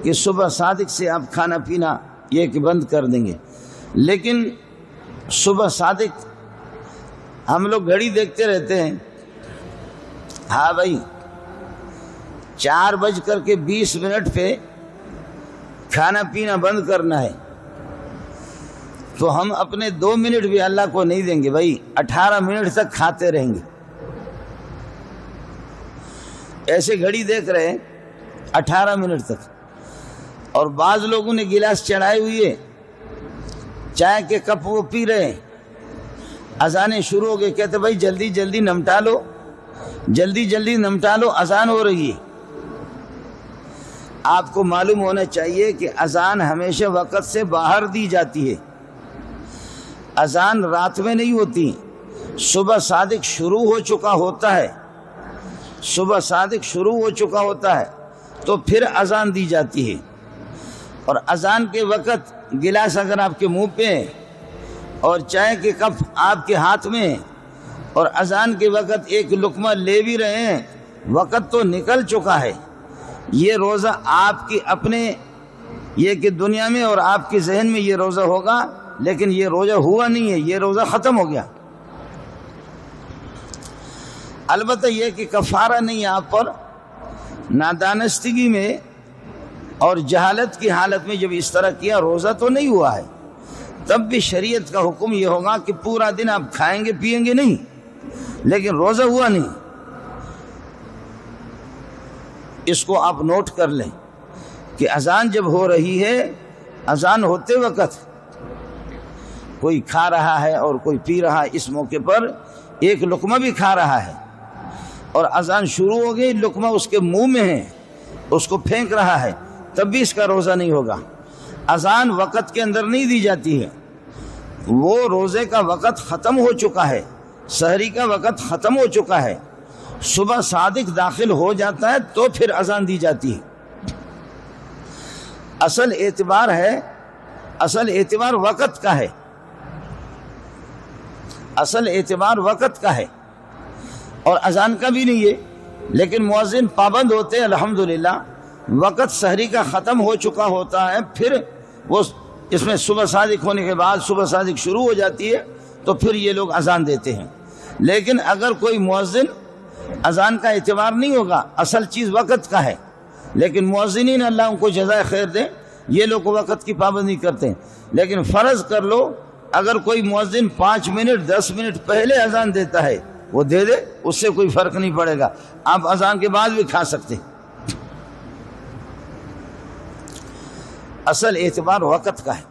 کہ صبح صادق سے آپ کھانا پینا یہ کہ بند کر دیں گے، لیکن صبح صادق ہم لوگ گھڑی دیکھتے رہتے ہیں، ہاں بھائی 4:20 پہ کھانا پینا بند کرنا ہے، تو ہم اپنے 2 منٹ بھی اللہ کو نہیں دیں گے بھائی، 18 منٹ تک کھاتے رہیں گے۔ ایسے گھڑی دیکھ رہے ہیں 18 منٹ تک، اور بعض لوگوں نے گلاس چڑھائے ہوئی ہے، چائے کے کپ وہ پی رہے ہیں، اذانیں شروع ہو گئے، کہتے بھائی جلدی جلدی نمٹا لو، جلدی جلدی نمٹا لو، اذان ہو رہی ہے۔ آپ کو معلوم ہونا چاہیے کہ اذان ہمیشہ وقت سے باہر دی جاتی ہے، اذان رات میں نہیں ہوتی، صبح صادق شروع ہو چکا ہوتا ہے، صبح صادق شروع ہو چکا ہوتا ہے تو پھر اذان دی جاتی ہے۔ اور اذان کے وقت گلاس اگر آپ کے منہ پہ ہے اور چائے کے کپ آپ کے ہاتھ میں ہے اور اذان کے وقت ایک لقمہ لے بھی رہے ہیں، وقت تو نکل چکا ہے۔ یہ روزہ آپ کی اپنے یہ کہ دنیا میں اور آپ کے ذہن میں یہ روزہ ہوگا، لیکن یہ روزہ ہوا نہیں ہے، یہ روزہ ختم ہو گیا۔ البتہ یہ کہ کفارہ نہیں، آپ پر نادانستگی میں اور جہالت کی حالت میں جب اس طرح کیا، روزہ تو نہیں ہوا ہے، تب بھی شریعت کا حکم یہ ہوگا کہ پورا دن آپ کھائیں گے پیئیں گے نہیں، لیکن روزہ ہوا نہیں۔ اس کو آپ نوٹ کر لیں کہ اذان جب ہو رہی ہے، اذان ہوتے وقت کوئی کھا رہا ہے اور کوئی پی رہا ہے، اس موقع پر ایک لقمہ بھی کھا رہا ہے اور اذان شروع ہو گئی، لقمہ اس کے منہ میں ہے، اس کو پھینک رہا ہے، تب بھی اس کا روزہ نہیں ہوگا۔ اذان وقت کے اندر نہیں دی جاتی ہے، وہ روزے کا وقت ختم ہو چکا ہے، سحری کا وقت ختم ہو چکا ہے، صبح صادق داخل ہو جاتا ہے تو پھر اذان دی جاتی ہے۔ اصل اعتبار وقت کا ہے، اصل اعتبار وقت کا ہے اور اذان کا بھی نہیں ہے، لیکن مؤذن پابند ہوتے ہیں الحمدللہ، وقت سحری کا ختم ہو چکا ہوتا ہے، پھر وہ اس میں صبح صادق ہونے کے بعد صبح صادق شروع ہو جاتی ہے تو پھر یہ لوگ اذان دیتے ہیں۔ لیکن اگر کوئی مؤذن اذان کا اعتبار نہیں ہوگا، اصل چیز وقت کا ہے، لیکن مؤذنین اللہ ان کو جزائے خیر دے، یہ لوگ وقت کی پابندی کرتے ہیں۔ لیکن فرض کر لو اگر کوئی مؤذن 5 منٹ 10 منٹ پہلے اذان دیتا ہے، وہ دے دے، اس سے کوئی فرق نہیں پڑے گا، آپ اذان کے بعد بھی کھا سکتے ہیں۔ اصل اعتبار وقت کا ہے۔